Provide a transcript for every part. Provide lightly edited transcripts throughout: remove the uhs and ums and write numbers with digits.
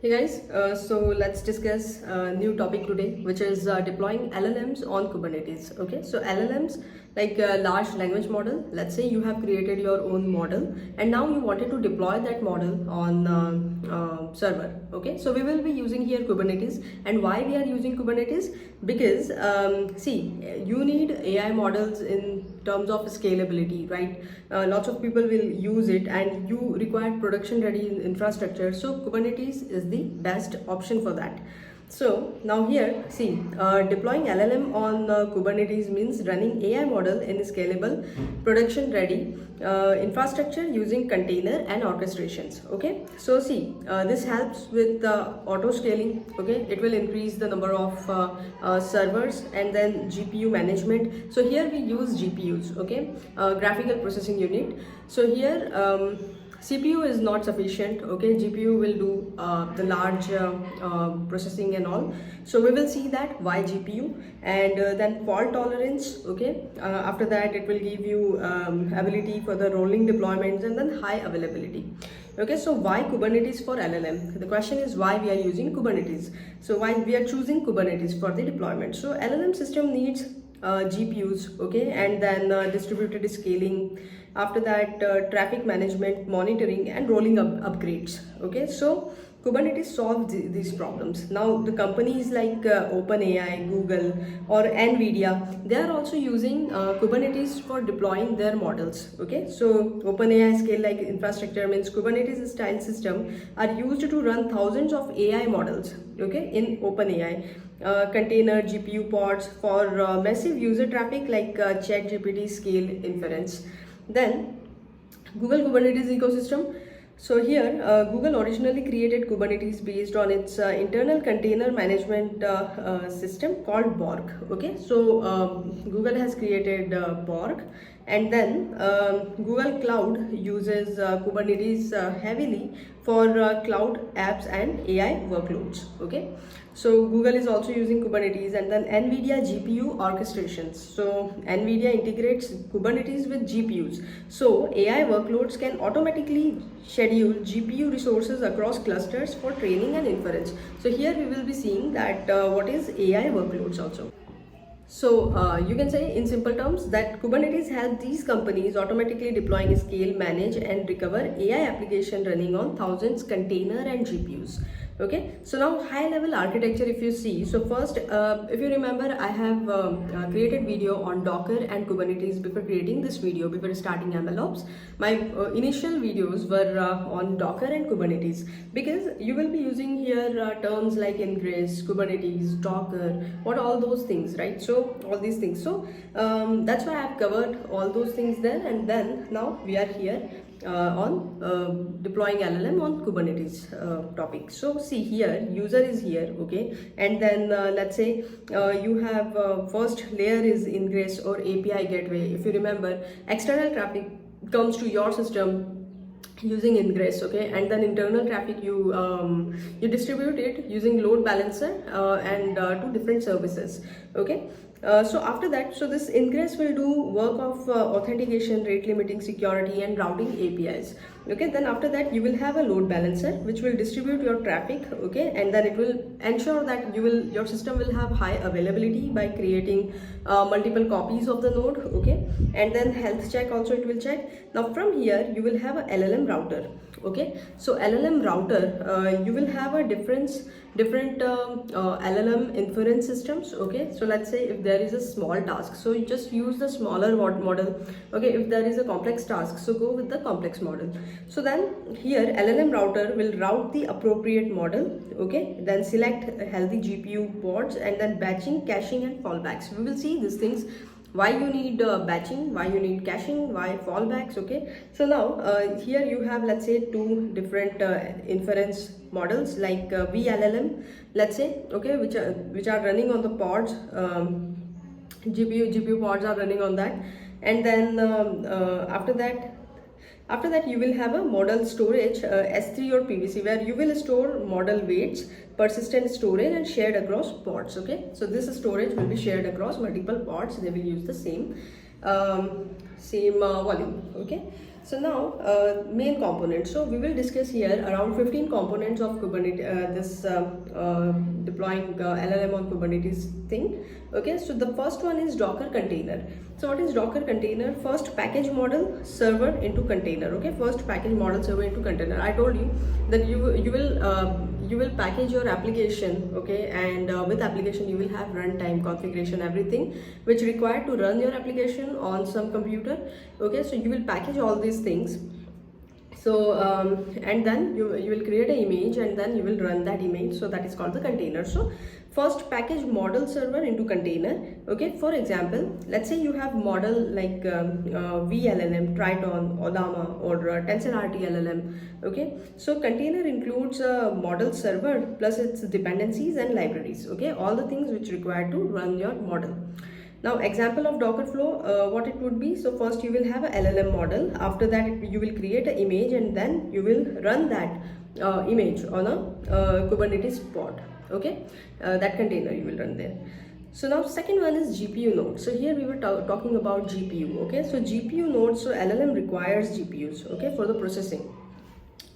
Hey guys, so let's discuss a new topic today, which is deploying LLMs on Kubernetes. Okay, so LLMs, like a large language model. Let's say you have created your own model, and now you wanted to deploy that model on server. Okay, so we will be using here Kubernetes. And why we are using Kubernetes? Because see, you need AI models in terms of scalability, right? Lots of people will use it, and you require production ready infrastructure. So Kubernetes is the best option for that. So now here, see, deploying LLM on Kubernetes means running AI model in scalable, production ready infrastructure using container and orchestrations. Okay, so see, this helps with auto scaling. Okay, it will increase the number of servers and then GPU management. So here we use GPUs. Okay, graphical processing unit. So here CPU is not sufficient. Okay, GPU will do the large processing and all. So we will see that why GPU, and then fault tolerance. Okay, after that it will give you ability for the rolling deployments, and then high availability. Okay, so why Kubernetes for LLM? The question is why we are using Kubernetes. So why we are choosing Kubernetes for the deployment. So LLM system needs GPUs, okay, and then distributed scaling. After that, traffic management, monitoring, and rolling up upgrades. Okay, so Kubernetes solves these problems. Now, the companies like OpenAI, Google, or Nvidia, they are also using Kubernetes for deploying their models. Okay, so OpenAI scale-like infrastructure means Kubernetes style system are used to run thousands of AI models. Okay, in OpenAI. Container GPU pods for massive user traffic like ChatGPT scale inference. Then Google Kubernetes ecosystem. So here Google originally created Kubernetes based on its internal container management system called Borg. Okay, so Google has created Borg, and then Google Cloud uses Kubernetes heavily for cloud apps and AI workloads. Okay, so Google is also using Kubernetes, and then Nvidia GPU orchestrations. So Nvidia integrates Kubernetes with GPUs, so AI workloads can automatically schedule GPU resources across clusters for training and inference. So here we will be seeing that what is AI workloads also. So you can say in simple terms that Kubernetes helps these companies automatically deploying, scale, manage, and recover AI application running on thousands container and GPUs. Okay, so now high level architecture, if you see, so first if you remember, I have created video on Docker and Kubernetes before creating this video, before starting MLOps. My initial videos were on Docker and Kubernetes, because you will be using here terms like ingress, Kubernetes, Docker, what all those things, right? So all these things, so that's why I've covered all those things there, and then now we are here on deploying LLM on Kubernetes topic. So see here, user is here, okay, and then let's say you have first layer is ingress or API gateway. If you remember, external traffic comes to your system using ingress, okay, and then internal traffic you distribute it using load balancer and two different services. Okay, so after that, so this ingress will do work of authentication, rate limiting, security, and routing APIs. Okay, then after that you will have a load balancer which will distribute your traffic. Okay, and then it will ensure that your system will have high availability by creating multiple copies of the node. Okay, and then health check also it will check. Now from here you will have a LLM router. Okay, so LLM router you will have a different LLM inference systems. Okay, so let's say if there is a small task, so you just use the smaller model. Okay, if there is a complex task, so go with the complex model. So then here LLM router will route the appropriate model. Okay, then select healthy GPU pods, and then batching, caching, and fallbacks. We will see these things, why you need batching, why you need caching, why fallbacks. Okay, so now here you have, let's say, two different inference models like vLLM, let's say, okay, which are running on the pods. GPU pods are running on that, and then after that you will have a model storage, S3 or PVC, where you will store model weights, persistent storage, and shared across pods. Okay, so this storage will be shared across multiple pods. They will use the same volume. Okay, So now main components. So we will discuss here around 15 components of Kubernetes, deploying LLM on Kubernetes thing. Okay, so the first one is Docker container. So what is Docker container? First package model server into container. Okay, first package model server into container. I told you that you will package your application, okay, and with application you will have runtime, configuration, everything which required to run your application on some computer. Okay, so you will package all these things. So and then you will create an image and then you will run that image. So that is called the container. So first package model server into container. Okay, for example, let's say you have model like vLLM, Triton, Llama, or TensorRT-LLM. Okay, so container includes a model server plus its dependencies and libraries. Okay, all the things which require to run your model. Now example of Docker flow, what it would be. So first you will have a LLM model. After that you will create an image and then you will run that image on a Kubernetes pod. Okay, that container you will run there. So now second one is GPU node. So here we were talking about GPU. Okay, so GPU nodes, so LLM requires GPUs, okay, for the processing.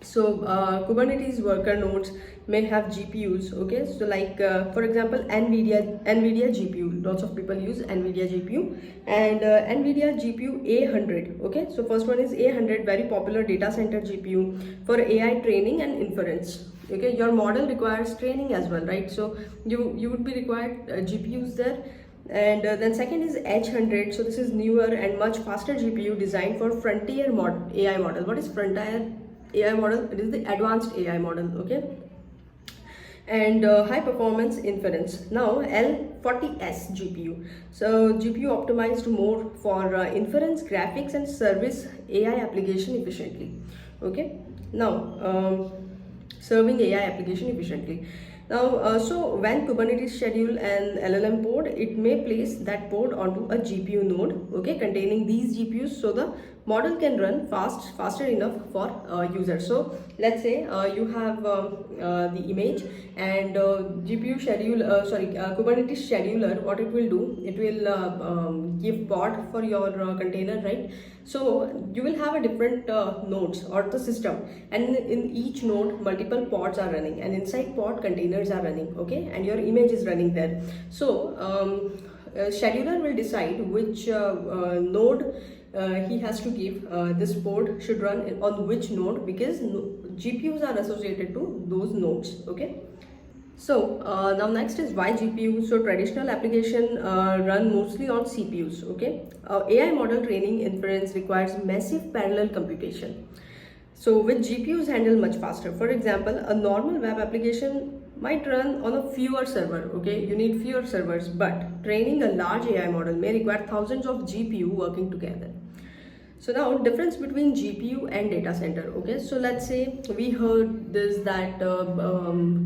So Kubernetes worker nodes may have GPUs. Okay, so like for example NVIDIA GPU, lots of people use NVIDIA GPU, and NVIDIA GPU A100. Okay, so first one is A100, very popular data center GPU for AI training and inference. Okay, your model requires training as well, right? So you would be required GPUs there. And then second is H100. So this is newer and much faster GPU designed for frontier AI model. What is frontier AI model? It is the advanced AI model. Okay, and high performance inference. Now L40S GPU. So GPU optimized more for inference, graphics, and service AI application efficiently. Okay, now serving AI application efficiently. Now so when Kubernetes schedule an LLM pod, it may place that pod onto a GPU node, okay, containing these GPUs, so the model can run faster enough for users. So let's say you have the image and GPU schedule Kubernetes scheduler, what it will do, it will give pod for your container, right? So you will have a different nodes or the system, and in each node multiple pods are running, and inside pod containers are running. Okay, and your image is running there. So scheduler will decide which node he has to give this pod should run on which node, because GPUs are associated to those nodes. Okay, so now next is why GPU. So traditional application run mostly on CPUs. Okay, AI model training inference requires massive parallel computation. So with GPUs handle much faster. For example, a normal web application might run on a fewer server. Okay, you need fewer servers, but training a large AI model may require thousands of GPU working together. So now difference between GPU and data center. Okay, so let's say we heard this that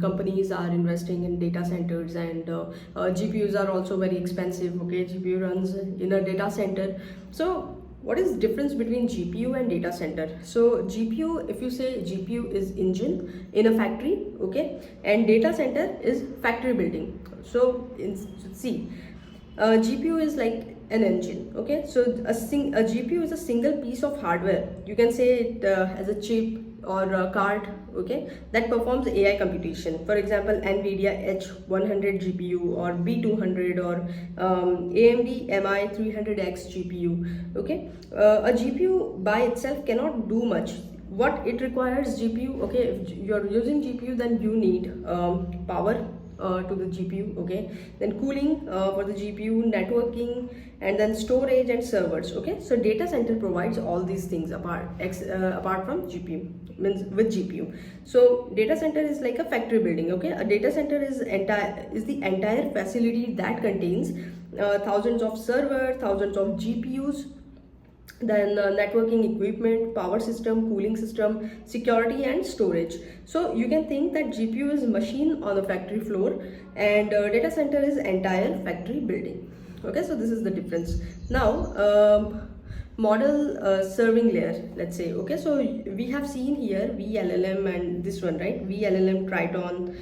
companies are investing in data centers, and GPUs are also very expensive. Okay, GPU runs in a data center. So what is difference between GPU and data center? So GPU, if you say GPU is engine in a factory, okay, and data center is factory building. So GPU is like an engine. Okay, so a GPU is a single piece of hardware. You can say it as a chip or a card, okay, that performs AI computation. For example, NVIDIA H100 GPU or B200 or AMD MI300X GPU. Okay, a GPU by itself cannot do much. What it requires GPU, okay, if you're using GPU, then you need power to the GPU, okay, then cooling for the GPU, networking, and then storage and servers. Okay, so data center provides all these things apart from GPU, means with GPU. So data center is like a factory building. Okay, a data center is the entire facility that contains thousands of servers, thousands of GPUs, then networking equipment, power system, cooling system, security, and storage. So you can think that GPU is machine on the factory floor, and data center is entire factory building. Okay, so this is the difference. Now model serving layer, let's say. Okay, so we have seen here vLLM and this one, right? vLLM, Triton,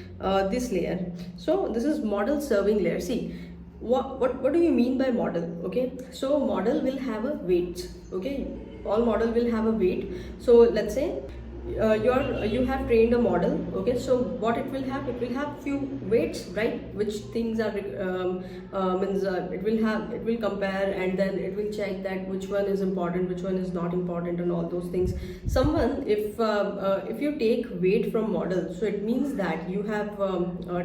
this layer. So this is model serving layer. See, what do you mean by model? Okay, so model will have a weight. Okay, all model will have a weight. So let's say you have trained a model, okay, so what it will have few weights, right, which things are means it will compare, and then it will check that which one is important, which one is not important, and all those things. Someone, if you take weight from model, so it means that you have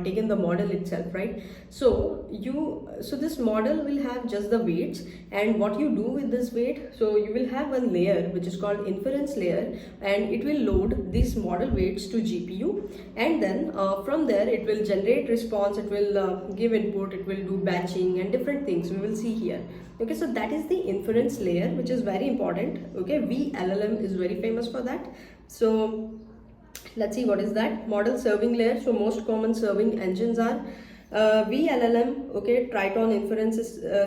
taken the model itself, right? So this model will have just the weights, and what you do with this weight, so you will have one layer which is called inference layer, and it will load these model weights to GPU, and then from there it will generate response, it will give input, it will do batching and different things we will see here. Okay, so that is the inference layer, which is very important. Okay, vLLM is very famous for that. So let's see what is that. Model serving layer. So most common serving engines are vLLM, okay, Triton inference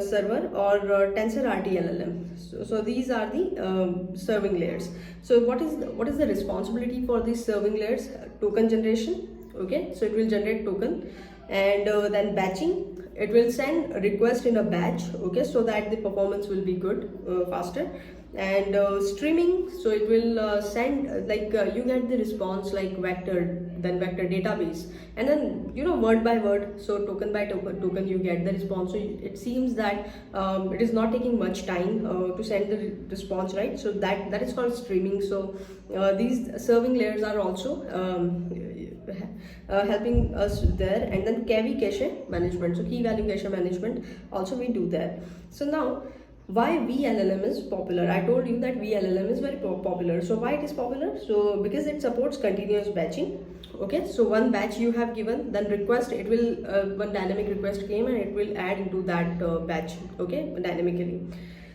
server, or TensorRT-LLM. So these are the serving layers. So what is the responsibility for these serving layers? Token generation. Okay, so it will generate token, and then batching. It will send a request in a batch, okay, so that the performance will be good, faster. And streaming, so it will send you get the response like vector, then vector database, and then word by word, so token by token you get the response. So it seems that it is not taking much time to send the response, right? So that is called streaming. So these serving layers are also helping us there. And then KV cache management, so key value cache management also we do there. So now, why vLLM is popular? I told you that vLLM is very popular. So why it is popular? So because it supports continuous batching. Okay, so one batch you have given, then request, it will one dynamic request came and it will add into that batch, okay, dynamically.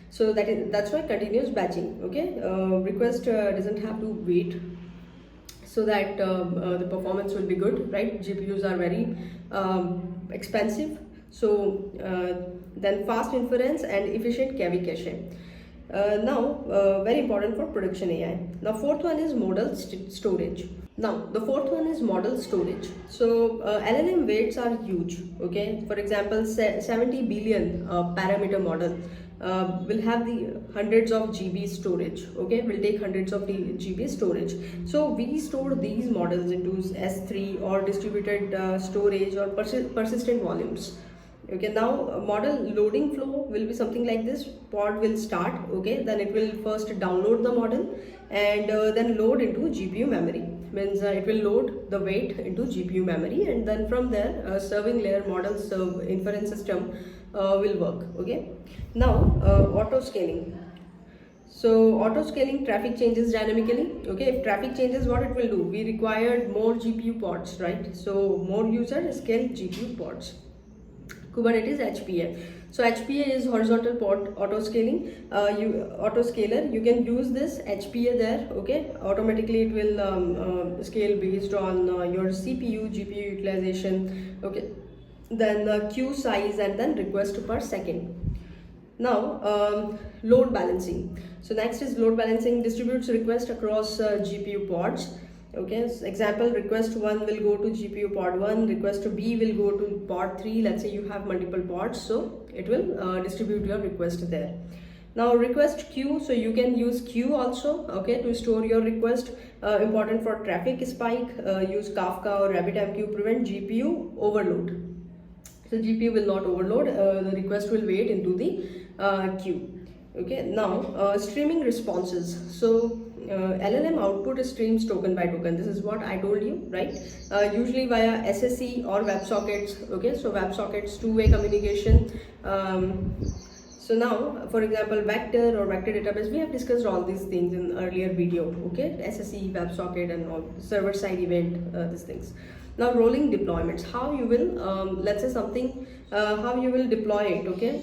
So that's why continuous batching. Okay, request doesn't have to wait, so that the performance will be good, right? GPUs are very expensive. So then fast inference and efficient KV cache. Now very important for production AI. Now fourth one is model storage. Now the fourth one is model storage. So LLM weights are huge. Okay, for example 70 billion parameter model will have the hundreds of GB storage. Okay, will take hundreds of GB storage. So we store these models into S3 or distributed storage or persistent volumes. Okay, now model loading flow will be something like this. Pod will start, okay, then it will first download the model, and then load into GPU memory. Means it will load the weight into GPU memory, and then from there serving layer model inference system will work. Okay, now auto scaling. So auto scaling, traffic changes dynamically. Okay, if traffic changes, what it will do? We required more GPU pods, right? So more user scale GPU pods. Kubernetes HPA. So HPA is horizontal pod autoscaling. Autoscaler, you can use this HPA there. Okay, automatically it will scale based on your CPU, GPU utilization. Okay, then queue size, and then request per second. Now load balancing. So next is load balancing. Distributes request across GPU pods. Okay, so example, request 1 will go to GPU pod 1, request B will go to pod 3. Let's say you have multiple pods, so it will distribute your request there. Now request queue, so you can use queue also, okay, to store your request. Important for traffic spike. Use Kafka or RabbitMQ, prevent GPU overload. So GPU will not overload, the request will wait into the queue. Okay, now streaming responses. So LLM output streams token by token. This is what I told you, right? Usually via SSE or WebSockets. Okay, so WebSockets, two-way communication. So now, for example, vector or vector database, we have discussed all these things in earlier video. Okay, SSE, WebSocket, and all server-side event, these things. Now rolling deployments. How you will, let's say something, how you will deploy it. Okay.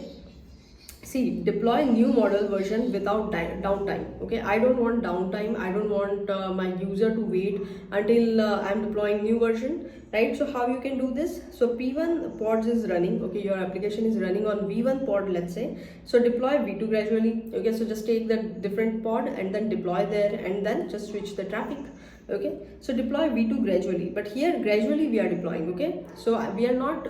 See, deploy new model version without downtime. Okay, I don't want downtime. I don't want my user to wait until I'm deploying new version, right? So how you can do this? So P1 pods is running. Okay, your application is running on V1 pod, let's say. So deploy V2 gradually. Okay, so just take the different pod and then deploy there, and then just switch the traffic. Okay, so deploy V2 gradually, but here gradually we are deploying. Okay, so we are not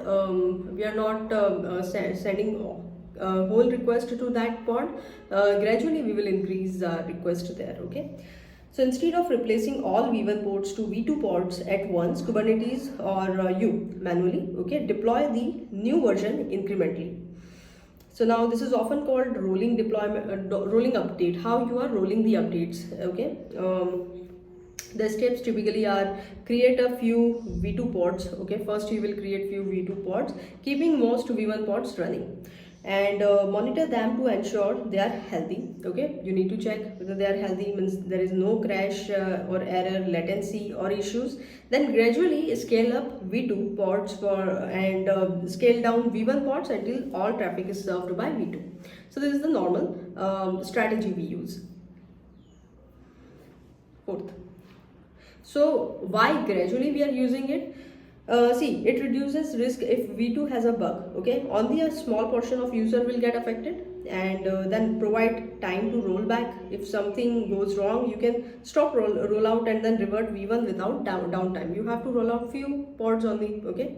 sending whole request to that pod, gradually we will increase request there. Okay. So instead of replacing all V1 ports to V2 ports at once, Kubernetes or you manually, okay, deploy the new version incrementally. So now this is often called rolling deployment, rolling update. How you are rolling the updates, okay? The steps typically are create a few V2 pods. Okay, first you will create few V2 pods, keeping most V1 pods running, and monitor them to ensure they are healthy. Okay, you need to check whether they are healthy, means there is no crash or error, latency or issues. Then gradually scale up V2 pods and scale down V1 pods until all traffic is served by V2. So this is the normal strategy we use. Fourth. So why gradually we are using it? See, it reduces risk if V2 has a bug. Okay, only a small portion of user will get affected, and then provide time to roll back. If something goes wrong, you can stop roll out and then revert V1 without downtime. You have to roll out few pods only. Okay.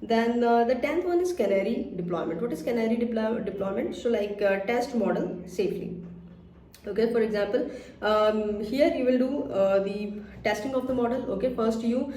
Then the 10th one is canary deployment. What is canary deployment? So like test model safely. Okay, for example, here you will do the testing of the model. Okay, first you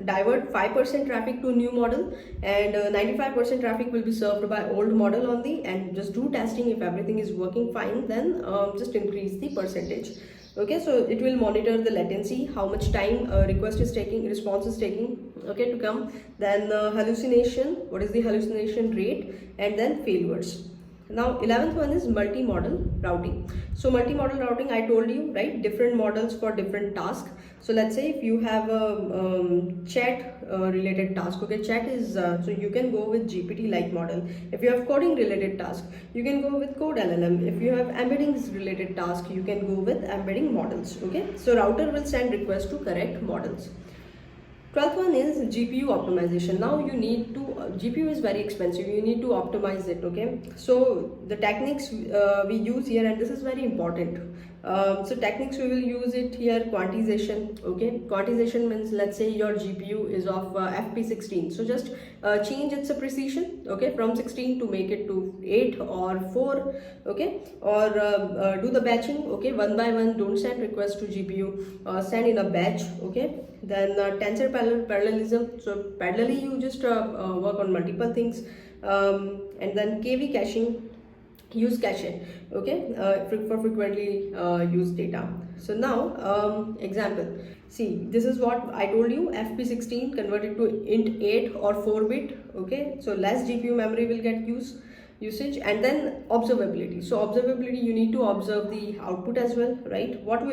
divert 5% traffic to new model, and 95% traffic will be served by old model only, and just do testing. If everything is working fine, then just increase the percentage. Okay, so it will monitor the latency, how much time response is taking, okay, to come. Then hallucination, what is the hallucination rate, and then failures. Now 11th one is multi-model routing. So multi-model routing, I told you, right, different models for different tasks. So let's say if you have a chat related task, okay, chat is so you can go with GPT like model. If you have coding related task, you can go with code LLM. If you have embeddings related task, you can go with embedding models. Okay, so router will send requests to correct models. 12th one is GPU optimization. Now you need to, GPU is very expensive, you need to optimize it. Okay, so the techniques we use here, and this is very important. So techniques we will use it here, quantization. Okay, quantization means, let's say your GPU is of FP16, so just change its precision, okay, from 16 to make it to 8 or 4. Okay, or do the batching. Okay, one by one, don't send requests to GPU, send in a batch. Okay, then tensor parallelism, so parallelly you just work on multiple things, and then KV caching, use cache. Okay, for frequently used data. So now example, see, this is what I told you, FP16 converted to int 8 or 4-bit. Okay, so less GPU memory will get usage. And then observability. So observability, you need to observe the output as well, right? What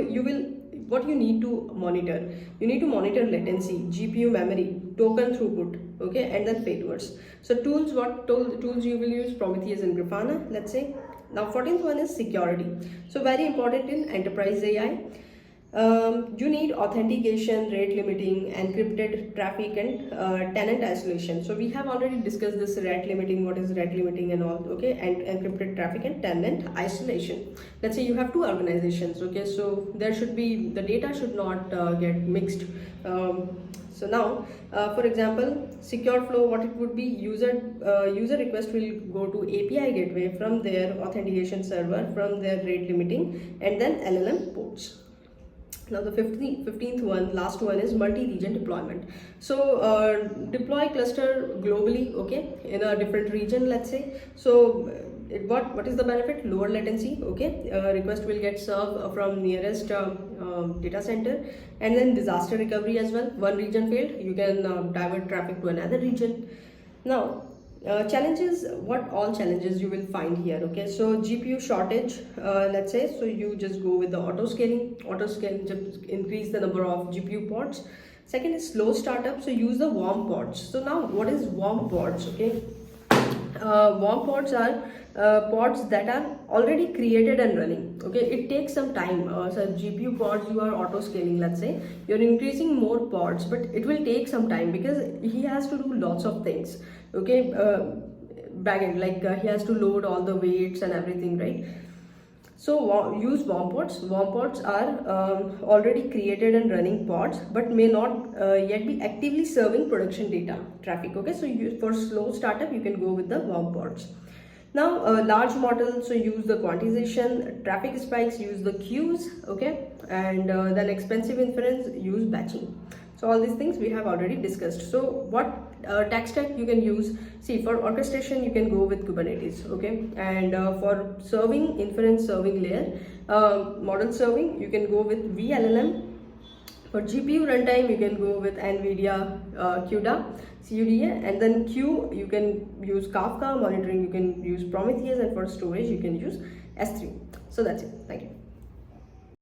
you need to monitor, you need to monitor latency, GPU memory, token throughput, okay, and then failures. So tools, what tools you will use? Prometheus and Grafana, let's say. Now 14th one is security. So very important in enterprise AI. You need authentication, rate limiting, encrypted traffic, and tenant isolation. So we have already discussed this rate limiting, what is rate limiting and all, okay, and encrypted traffic and tenant isolation. Let's say you have two organizations, okay, so there should be, the data should not get mixed. So now, for example, secure flow, what it would be, user request will go to API gateway, from their authentication server, from their rate limiting, and then LLM ports. Now the 15th one, last one, is multi-region deployment. So deploy cluster globally, okay, in a different region, let's say. So what is the benefit? Lower latency. Okay, request will get served from nearest data center, and then disaster recovery as well. One region failed, you can divert traffic to another region. Now challenges, what all challenges you will find here. Okay, so GPU shortage, let's say, so you just go with the autoscaling just increase the number of GPU pods. Second is slow startup, so use the warm pods. So now what is warm pods? Okay, warm pods are pods that are already created and running. Okay, it takes some time. So GPU pods, you are auto scaling, let's say you're increasing more pods, but it will take some time because he has to do lots of things. Okay, backend, like he has to load all the weights and everything, right? So use warm pods. Warm pods are already created and running pods, but may not yet be actively serving production data traffic. Okay, so for slow startup, you can go with the warm pods. Now large models, so use the quantization, traffic spikes, use the queues, okay, and then expensive inference, use batching. So all these things we have already discussed. So what tech stack you can use? See, for orchestration you can go with Kubernetes, okay, and for serving, inference serving layer, model serving, you can go with vLLM. For GPU runtime, you can go with NVIDIA CUDA, and then Q, you can use Kafka. Monitoring, you can use Prometheus, and for storage, you can use S3. So that's it. Thank you.